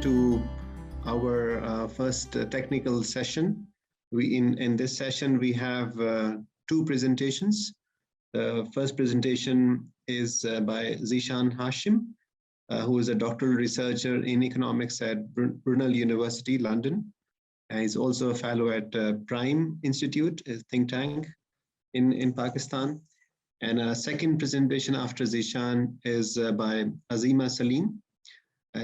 to our first technical session. In this session, we have two presentations. The first presentation is by Zeeshan Hashim, who is a doctoral researcher in economics at Brunel University, London. And he's also a fellow at Prime Institute, a think tank in Pakistan. And a second presentation after Zeeshan is by Azima Salim.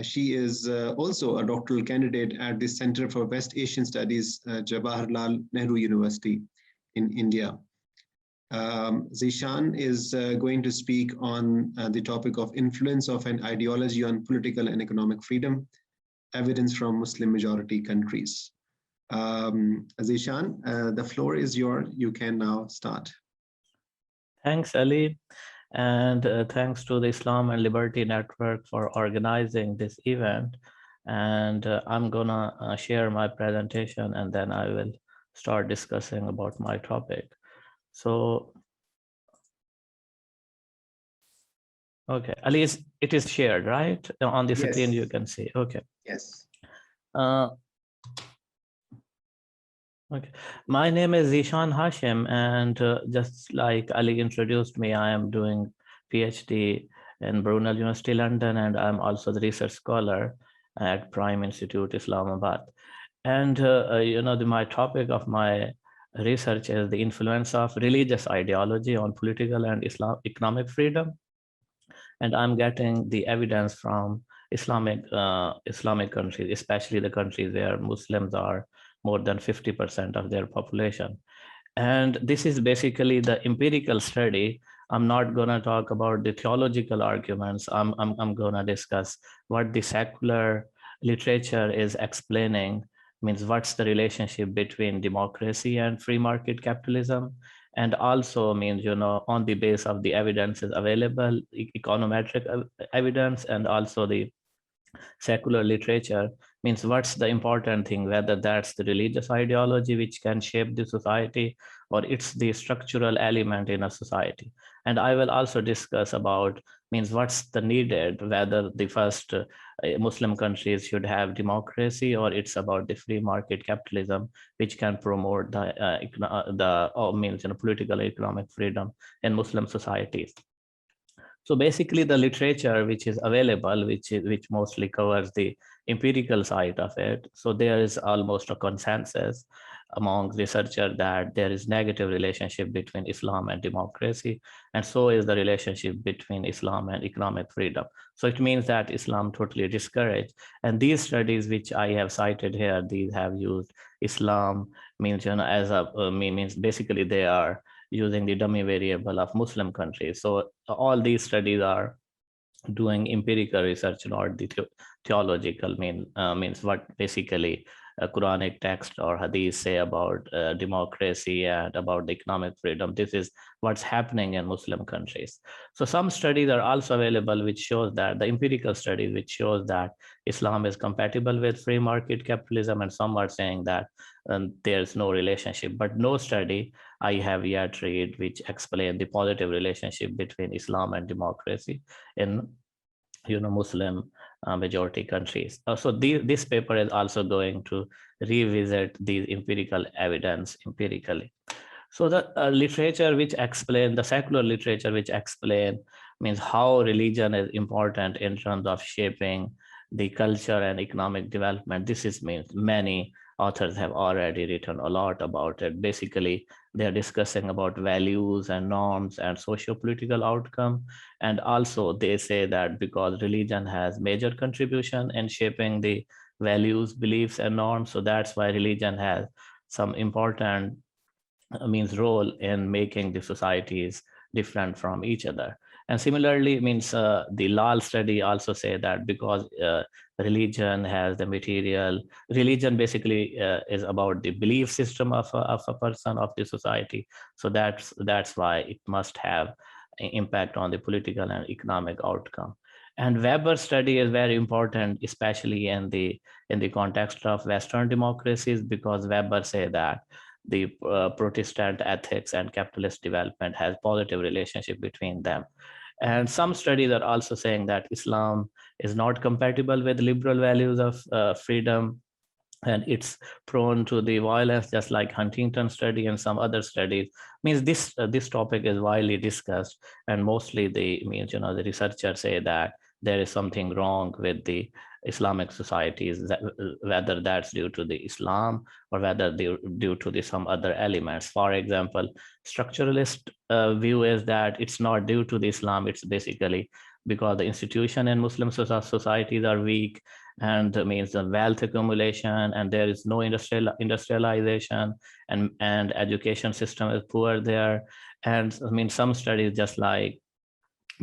She is also a doctoral candidate at the Center for West Asian Studies, Jawaharlal Nehru University in India. Zeeshan is going to speak on the topic of influence of an ideology on political and economic freedom, evidence from Muslim majority countries. Zeeshan, the floor is yours. You can now start. Thanks, Ali, and thanks to the Islam and Liberty Network for organizing this event. And I'm gonna share my presentation and then I will start discussing about my topic. So, okay, Ali, it is shared, right? On the screen you can see, okay. Yes. Okay, my name is Zeeshan Hashim, and just like Ali introduced me, I am doing PhD in Brunel University, London, and I'm also the research scholar at Prime Institute, Islamabad. And my topic of my research is the influence of religious ideology on political and economic freedom. And I'm getting the evidence from Islamic countries, especially the countries where Muslims are more than 50% of their population. And this is basically the empirical study. I'm not going to talk about the theological arguments. I'm going to discuss what the secular literature is explaining, means what's the relationship between democracy and free market capitalism, and also means, on the base of the evidences available, econometric evidence, and also the secular literature, means what's the important thing, whether that's the religious ideology which can shape the society or it's the structural element in a society. And I will also discuss about means what's the needed, whether the first Muslim countries should have democracy or it's about the free market capitalism which can promote the political economic freedom in Muslim societies. So basically the literature which is available, which mostly covers the empirical side of it. So there is almost a consensus among researchers that there is negative relationship between Islam and democracy. And so is the relationship between Islam and economic freedom. So it means that Islam totally discouraged. And these studies which I have cited here, these have used Islam means, as a means basically they are using the dummy variable of Muslim countries. So all these studies are doing empirical research, not the theological means what basically a Quranic text or hadith say about democracy and about the economic freedom. This is what's happening in Muslim countries. So some studies are also available which shows that the empirical studies which shows that Islam is compatible with free market capitalism, and some are saying that there's no relationship, but no study I have yet read which explain the positive relationship between Islam and democracy in Muslim majority countries. So this paper is also going to revisit these empirical evidence empirically. So the literature which explain, the secular literature which explain means how religion is important in terms of shaping the culture and economic development. This is means many authors have already written a lot about it. Basically, they're discussing about values and norms and socio-political outcome. And also they say that because religion has major contribution in shaping the values, beliefs, and norms, so that's why religion has some important role in making the societies different from each other. And similarly, the Lal study also say that because religion has the material, religion basically is about the belief system of a person, of the society. So that's why it must have an impact on the political and economic outcome. And Weber's study is very important, especially in the context of Western democracies, because Weber say that the Protestant ethics and capitalist development has positive relationship between them. And some studies are also saying that Islam is not compatible with liberal values of freedom, and it's prone to the violence, just like Huntington study and some other studies. Means this topic is widely discussed, and mostly the means the researchers say that there is something wrong with the Islamic societies, that, whether that's due to the Islam or whether due to the some other elements. For example, structuralist view is that it's not due to the Islam, it's basically because the institution in Muslim societies are weak, and means the wealth accumulation, and there is no industrialization, and education system is poor there. And I mean, some studies just like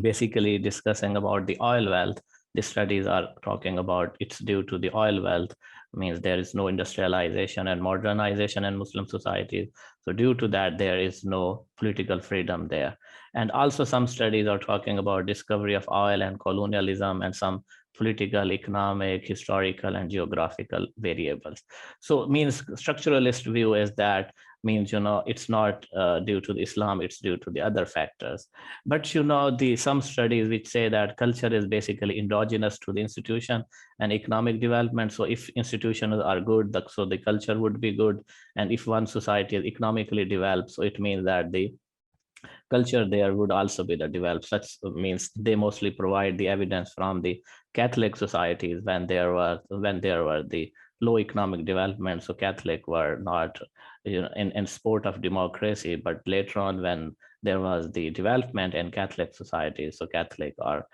basically discussing about the oil wealth. The studies are talking about it's due to the oil wealth, means there is no industrialization and modernization in Muslim societies. So due to that, there is no political freedom there. And also some studies are talking about discovery of oil and colonialism and some political, economic, historical, and geographical variables. So means structuralist view is that means it's not due to the Islam, it's due to the other factors. But the some studies which say that culture is basically endogenous to the institution and economic development. So if institutions are good, so the culture would be good. And if one society is economically developed, so it means that the culture there would also be the developed. Such means they mostly provide the evidence from the Catholic societies when there were the low economic development. So Catholic were not in support of democracy, but later on when there was the development in Catholic societies, so Catholic are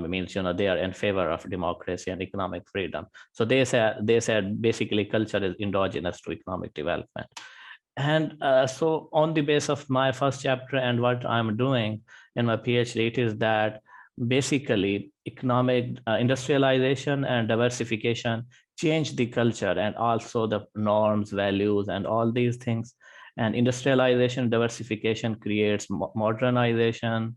means they are in favor of democracy and economic freedom. So they said basically culture is endogenous to economic development. And so on the base of my first chapter and what I'm doing in my PhD, it is that basically economic industrialization and diversification change the culture and also the norms, values, and all these things. And industrialization, diversification creates modernization,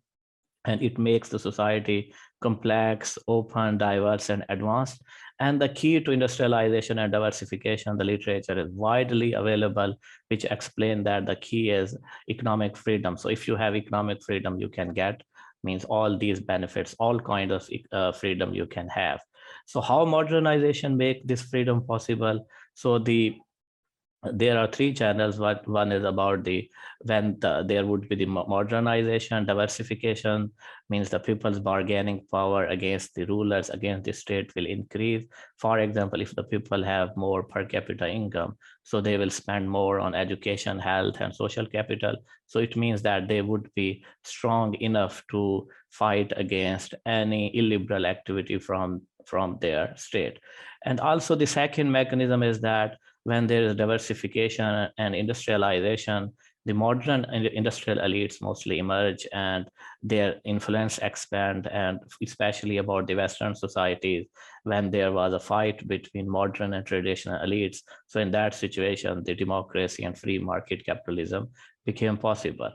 and it makes the society complex, open, diverse, and advanced. And the key to industrialization and diversification, the literature is widely available, which explain that the key is economic freedom. So if you have economic freedom, you can get means all these benefits, all kinds of freedom you can have. So how modernization make this freedom possible? So there are three channels. One is about there would be the modernization, diversification, means the people's bargaining power against the rulers, against the state will increase. For example, if the people have more per capita income, so they will spend more on education, health, and social capital. So it means that they would be strong enough to fight against any illiberal activity from their state. And also the second mechanism is that when there is diversification and industrialization, the modern industrial elites mostly emerge and their influence expand, and especially about the Western societies, when there was a fight between modern and traditional elites. So in that situation, the democracy and free market capitalism became possible.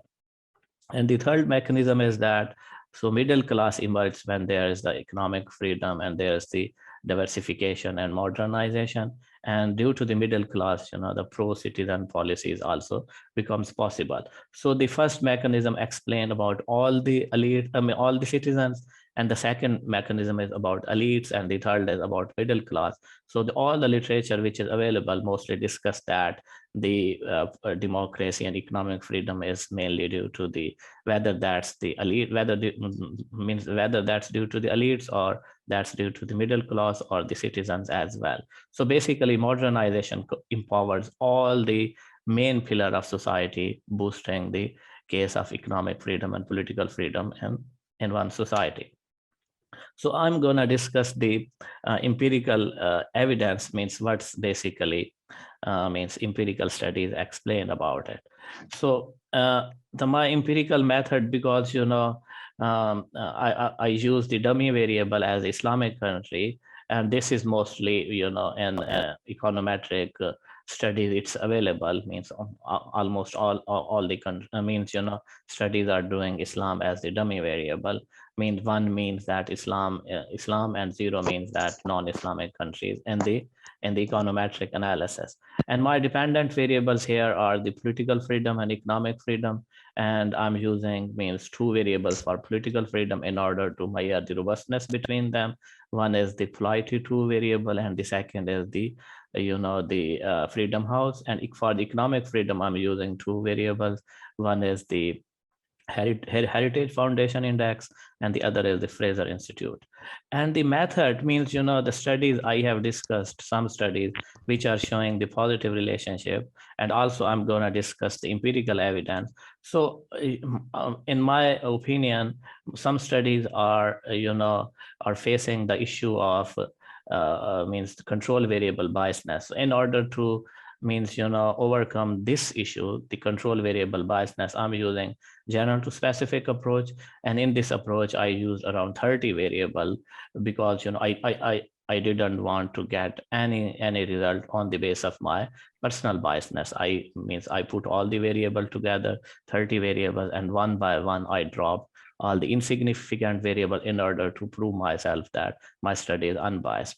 And the third mechanism is that so middle class emerges when there is the economic freedom and there is the diversification and modernization. And due to the middle class, the pro-citizen policies also becomes possible. So the first mechanism explained about all the elite, all the citizens, and the second mechanism is about elites, and the third is about middle class. So all the literature which is available mostly discuss that the democracy and economic freedom is mainly due to the whether that's the elite, whether that's due to the elites or that's due to the middle class or the citizens as well. So basically modernization empowers all the main pillar of society, boosting the case of economic freedom and political freedom in one society. So I'm going to discuss the empirical evidence, means what's basically means empirical studies explain about it. So my empirical method, because I use the dummy variable as Islamic country, and this is mostly an econometric studies it's available, means almost all the means, studies are doing Islam as the dummy variable. Means 1 means that Islam, and 0 means that non-Islamic countries in the econometric analysis. And my dependent variables here are the political freedom and economic freedom. And I'm using means 2 variables for political freedom in order to measure the robustness between them. One is the polity 2 variable, and the second is the Freedom House. And for the economic freedom, I'm using 2 variables. One is the Heritage Foundation Index, and the other is the Fraser Institute. And the method means, the studies I have discussed, some studies which are showing the positive relationship, and also I'm going to discuss the empirical evidence. So in my opinion, some studies are, are facing the issue of means the control variable biasness. So in order to means, overcome this issue, the control variable biasness, I'm using general to specific approach. And in this approach, I used around 30 variable because, I didn't want to get any result on the base of my personal biasness. I put all the variable together, 30 variables, and one by one, I dropped all the insignificant variable in order to prove myself that my study is unbiased.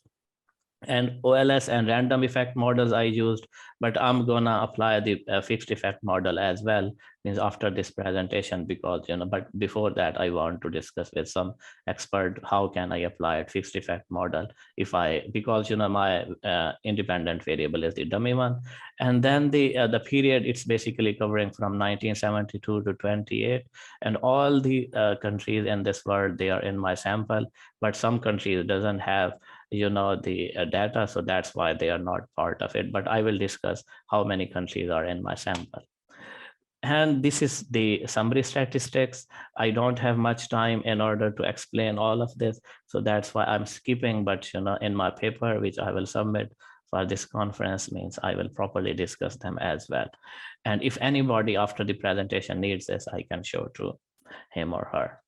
And OLS and random effect models I used, but I'm gonna apply the fixed effect model as well, means after this presentation, because, but before that, I want to discuss with some expert, how can I apply a fixed effect model because, my independent variable is the dummy one. And then the period, it's basically covering from 1972 to 28, and all the countries in this world, they are in my sample, but some countries doesn't have the data, so that's why they are not part of it. But I will discuss how many countries are in my sample. And this is the summary statistics. I don't have much time in order to explain all of this, so that's why I'm skipping. But in my paper, which I will submit for this conference, means I will properly discuss them as well. And if anybody after the presentation needs this, I can show to him or her.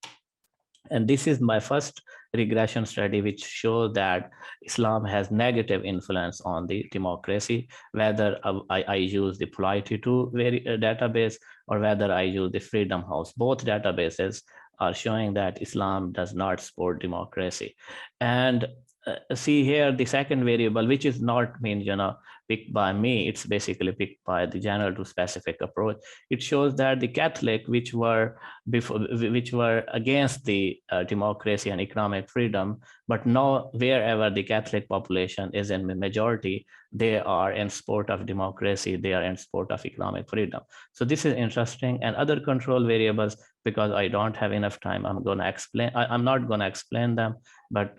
And this is my first regression study, which shows that Islam has negative influence on the democracy, whether I use the polity 2 database or whether I use the Freedom House. Both databases are showing that Islam does not support democracy. And see here, the second variable, which is not picked by me, it's basically picked by the general to specific approach. It shows that the Catholic, which were against the democracy and economic freedom, but now wherever the Catholic population is in majority, they are in support of democracy, they are in support of economic freedom. So this is interesting. And other control variables, because I don't have enough time, I'm not going to explain them, but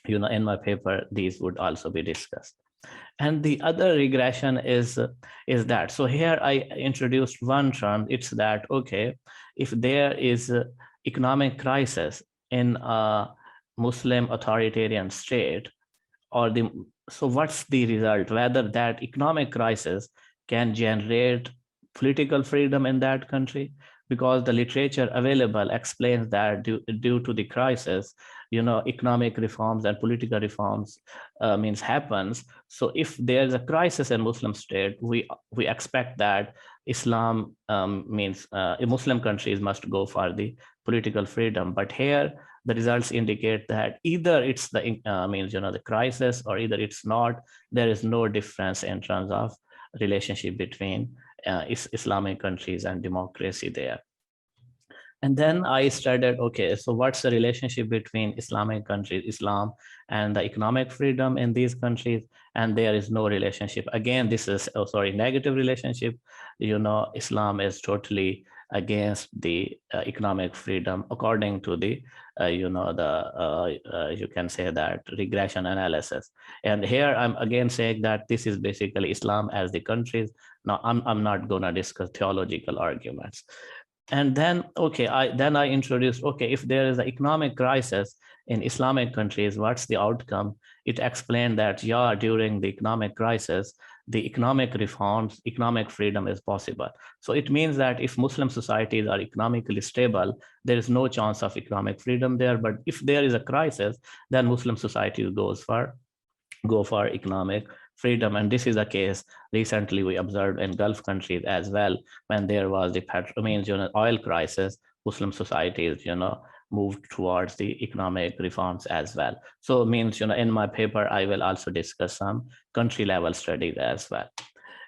in my paper, these would also be discussed. And the other regression is that, so here I introduced one term. It's that, okay, if there is economic crisis in a Muslim authoritarian state, so what's the result? Whether that economic crisis can generate political freedom in that country, because the literature available explains that due to the crisis, economic reforms and political reforms happens. So if there's a crisis in Muslim state, we expect that Islam Muslim countries must go for the political freedom. But here the results indicate that either it's the crisis, or either it's not. There is no difference in terms of relationship between Islamic countries and democracy there. And then I studied, okay, so what's the relationship between Islamic countries, Islam, and the economic freedom in these countries? And there is no relationship. Again, this is, negative relationship. Islam is totally against the economic freedom, according to the, you can say that regression analysis. And here I'm again saying that this is basically Islam as the countries. Now, I'm not gonna discuss theological arguments. And then, okay, I introduced, okay, if there is an economic crisis in Islamic countries, what's the outcome? It explained that, yeah, during the economic crisis, the economic reforms, economic freedom is possible. So it means that if Muslim societies are economically stable, there is no chance of economic freedom there. But if there is a crisis, then Muslim societies go for economic freedom. And this is a case recently we observed in Gulf countries as well. When there was the oil crisis, Muslim societies, moved towards the economic reforms as well. So in my paper, I will also discuss some country level studies as well.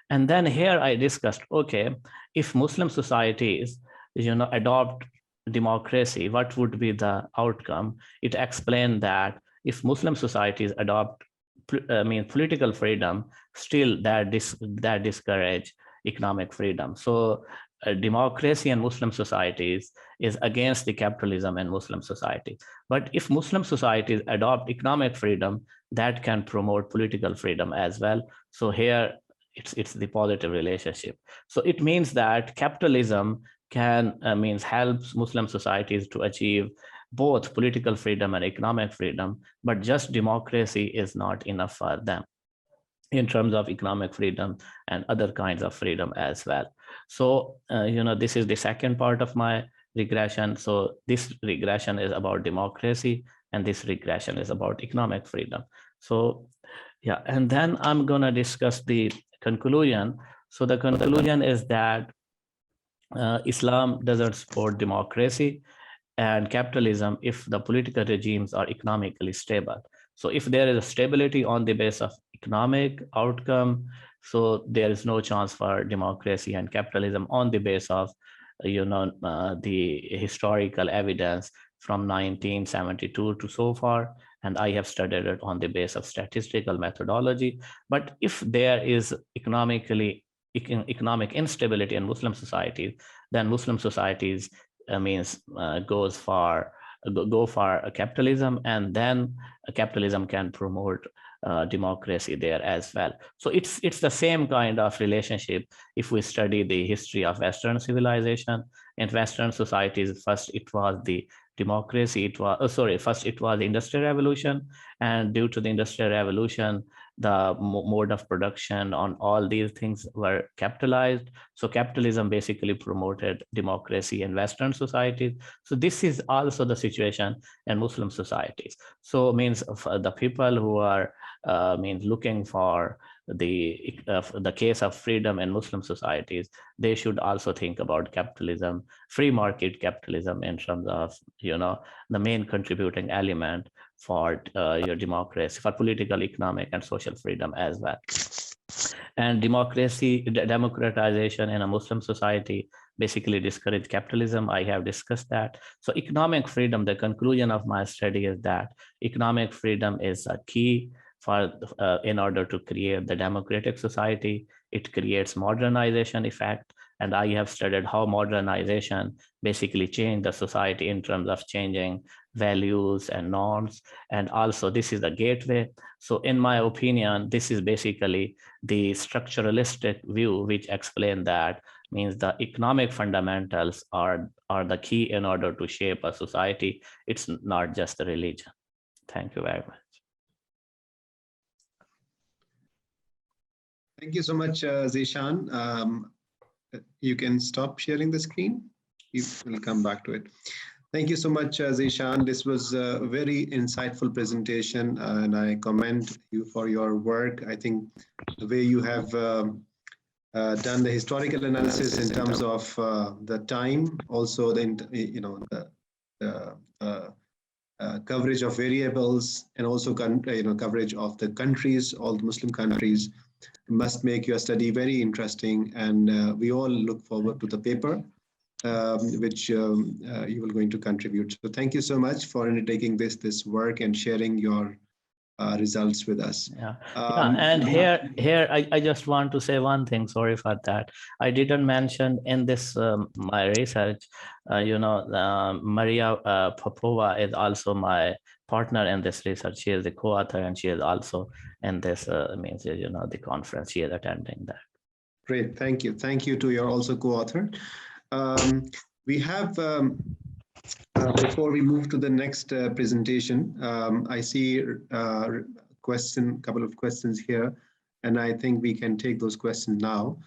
And then here I discussed, okay, if Muslim societies, adopt democracy, what would be the outcome? It explained that if Muslim societies adopt political freedom, still that discourage economic freedom. So democracy in Muslim societies is against the capitalism in Muslim society. But if Muslim societies adopt economic freedom, that can promote political freedom as well. So here it's the positive relationship. So it means that capitalism can helps Muslim societies to achieve both political freedom and economic freedom, but just democracy is not enough for them in terms of economic freedom and other kinds of freedom as well. So, this is the second part of my regression. So this regression is about democracy and this regression is about economic freedom. So, yeah, and then I'm gonna discuss the conclusion. So the conclusion is that Islam doesn't support democracy and capitalism if the political regimes are economically stable. So if there is a stability on the basis of economic outcome, so there is no chance for democracy and capitalism on the basis of the historical evidence from 1972 to so far, and I have studied it on the basis of statistical methodology. But if there is economic instability in Muslim societies, then Muslim societies go for capitalism, and then capitalism can promote democracy there as well. So it's the same kind of relationship if we study the history of Western civilization. In Western societies, first it was the democracy, first it was the Industrial Revolution, and due to the Industrial Revolution, the mode of production on all these things were capitalized. So capitalism basically promoted democracy in Western societies. So this is also the situation in Muslim societies. So the people who are looking for the case of freedom in Muslim societies, they should also think about capitalism, free market capitalism, in terms of the main contributing element for your democracy, for political, economic, and social freedom as well. And democratization in a Muslim society basically discourage capitalism. I have discussed that. So economic freedom, the conclusion of my study is that economic freedom is a key for in order to create the democratic society. It creates modernization effect. And I have studied how modernization basically changed the society in terms of changing values and norms. And also this is the gateway. So in my opinion, this is basically the structuralistic view, which explain that the economic fundamentals are the key in order to shape a society. It's not just the religion. Thank you very much. Thank you so much, Zeeshan. You can stop sharing the screen. You will come back to it. Thank you so much, Zeeshan. This was a very insightful presentation, and I commend you for your work. I think the way you have done the historical analysis in terms of the time, also the coverage of variables, and also coverage of the countries, all the Muslim countries, must make your study very interesting. And we all look forward to the paper which you are going to contribute. So thank you so much for undertaking this work and sharing your results with us. And here I just want to say one thing. Sorry for that. I didn't mention in this my research. Maria Popova is also my partner in this research. She is the co-author, and she is also in this the conference. She is attending that. Great, thank you. Thank you to your also co-author. We have. Before we move to the next presentation, I see a couple of questions here, and I think we can take those questions now.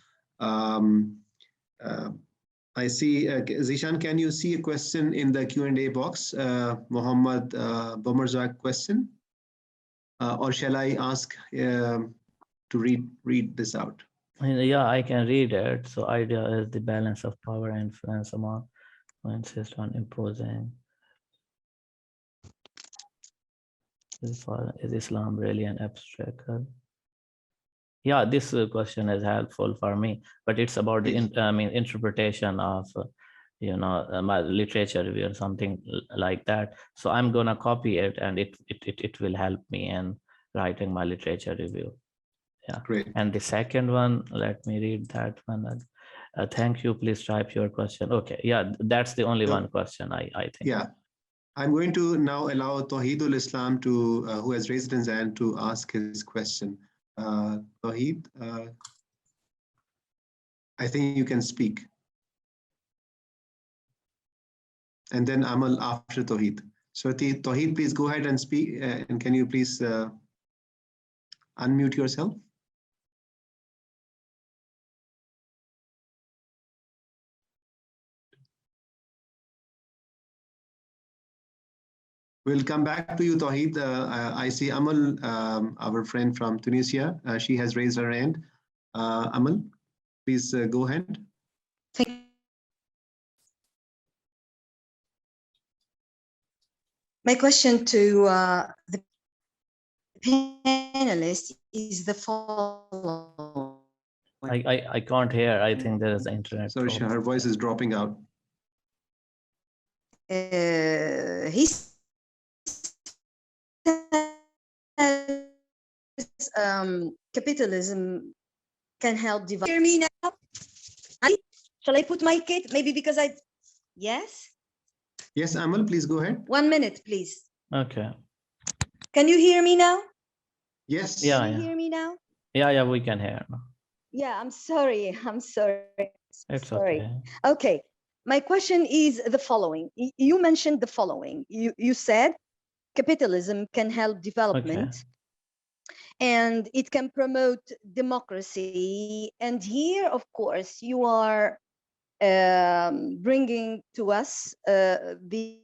I see, Zeeshan, can you see a question in the Q&A box? Mohammed Bomerzak question? Or shall I ask to read this out. Yeah, I can read it. So idea is the balance of power and influence among who insist on imposing. Is Islam really an abstract? Yeah, this question is helpful for me, but it's about the interpretation of my literature review or something like that. So I'm gonna copy it, and it will help me in writing my literature review. Yeah. Great. And the second one, let me read that one. Thank you. Please type your question. Okay. Yeah, that's the only one question I think. Yeah. I'm going to now allow Tawheedul Islam to, who has raised his hand, to ask his question. Tawheed, I think you can speak. And then Amal after Tawheed. So Tawheed, please go ahead and speak. And can you please unmute yourself? We'll come back to you, Tawheed. I see Amal, our friend from Tunisia. She has raised her hand. Amal, please go ahead. My question to the panelists is the following. I can't hear. I think there is an internet. Sorry, her voice is dropping out. He says capitalism can help develop. Hear me now? Shall I put my kit? Maybe because yes? Yes, Amal, please go ahead. 1 minute, please. Okay. Can you hear me now? Yes. Yeah. Can you hear me now? Yeah, we can hear. Yeah, I'm sorry. It's sorry. okay. Okay. My question is the following. You mentioned the following. You said capitalism can help development. Okay. And it can promote democracy. And here, of course, you are bringing to us the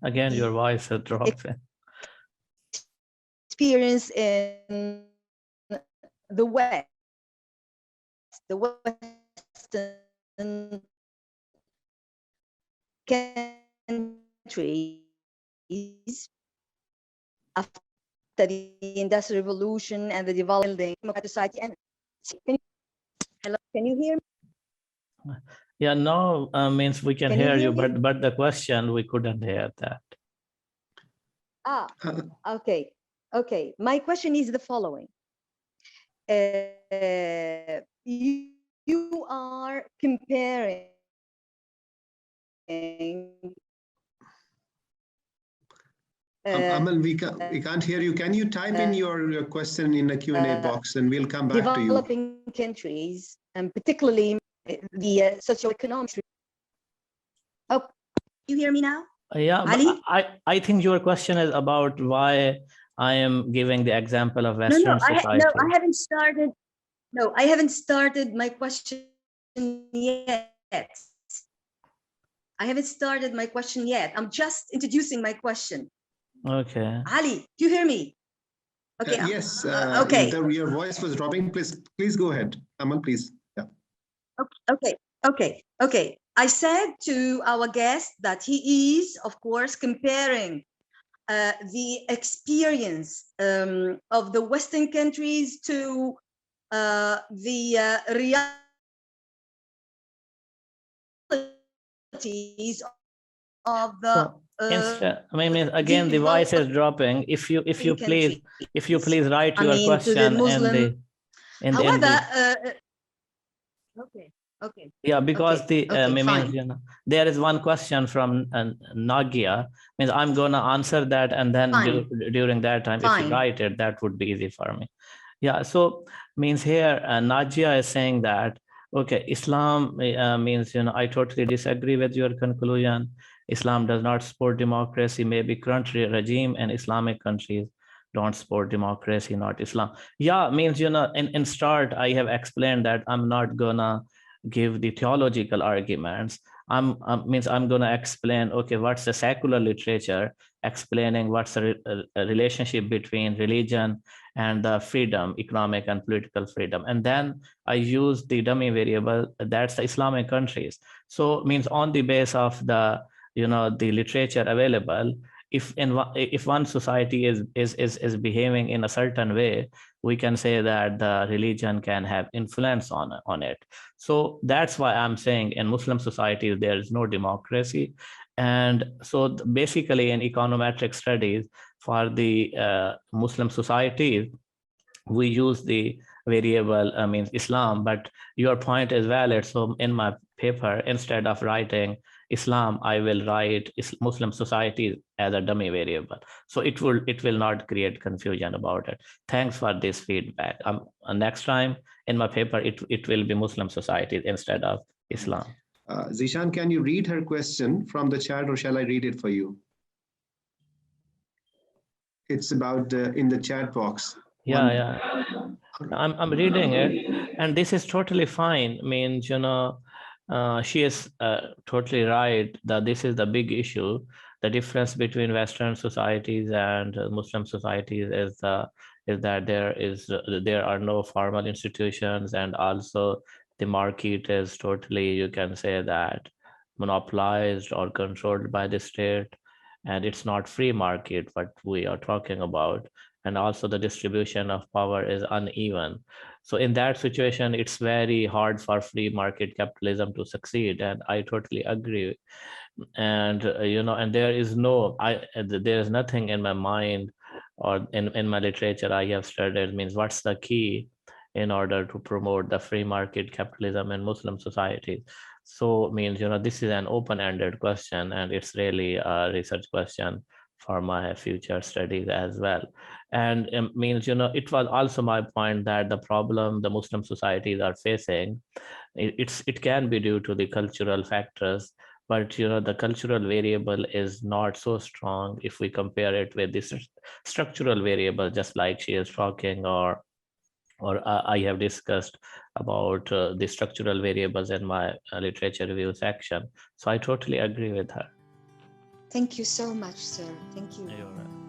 Again, your voice is dropping. Experience in the West, the Western countries after the Industrial Revolution and the developing democratic society. And hello, can you hear me? Yeah, no, means we can hear you, but the question we couldn't hear that. Okay. My question is the following. You are comparing. Amal, we can't hear you. Can you type in your question in the Q&A box, and we'll come back to you. Developing countries, and particularly the socioeconomic. Oh, you hear me now? Yeah, I think your question is about why I am giving the example of Western society. No, I haven't started. No, I haven't started my question yet. I haven't started my question yet. I'm just introducing my question. Okay. Ali, do you hear me? Okay. Yes. Okay. Your voice was dropping. Please go ahead, Amal, please. Yeah. Okay. I said to our guest that he is, of course, comparing the experience of the Western countries to the realities of the. Again, the voice is dropping. If you please write your question in the. Okay. Yeah, because there is one question from Nagia. Means I'm gonna answer that, and then during that time, if you write it, that would be easy for me. Yeah. So means here Nagia is saying that okay, Islam means I totally disagree with your conclusion. Islam does not support democracy. Maybe country regime and Islamic countries don't support democracy, not Islam. Yeah, means in start I have explained that I'm not gonna give the theological arguments. I'm going to explain, okay, what's the secular literature explaining what's a relationship between religion and the freedom, economic and political freedom. And then I use the dummy variable, that's the Islamic countries. So means on the base of the, the literature available, if one society is behaving in a certain way, we can say that the religion can have influence on it. So that's why I'm saying in Muslim societies there is no democracy. And so basically in econometric studies for the Muslim societies, we use the variable means Islam, but your point is valid. So in my paper, instead of writing Islam, I will write Muslim societies as a dummy variable. So it will not create confusion about it. Thanks for this feedback. Next time in my paper, it will be Muslim societies instead of Islam. Zeeshan, can you read her question from the chat, or shall I read it for you? It's about in the chat box. Yeah. I'm reading it, and this is totally fine. Means, she is totally right that this is the big issue. The difference between Western societies and Muslim societies is that there are no formal institutions, and also the market is totally, you can say that, monopolized or controlled by the state, and it's not free market what we are talking about. And also the distribution of power is uneven. So in that situation, it's very hard for free market capitalism to succeed. And I totally agree. And, and there is nothing in my mind or in my literature I have studied means what's the key in order to promote the free market capitalism in Muslim societies. So means, this is an open-ended question, and it's really a research question for my future studies as well. And means, it was also my point that the problem the Muslim societies are facing, it can be due to the cultural factors, but the cultural variable is not so strong if we compare it with this structural variable, just like she is talking, or I have discussed about the structural variables in my literature review section. So I totally agree with her. Thank you so much, sir. Thank you. You're right.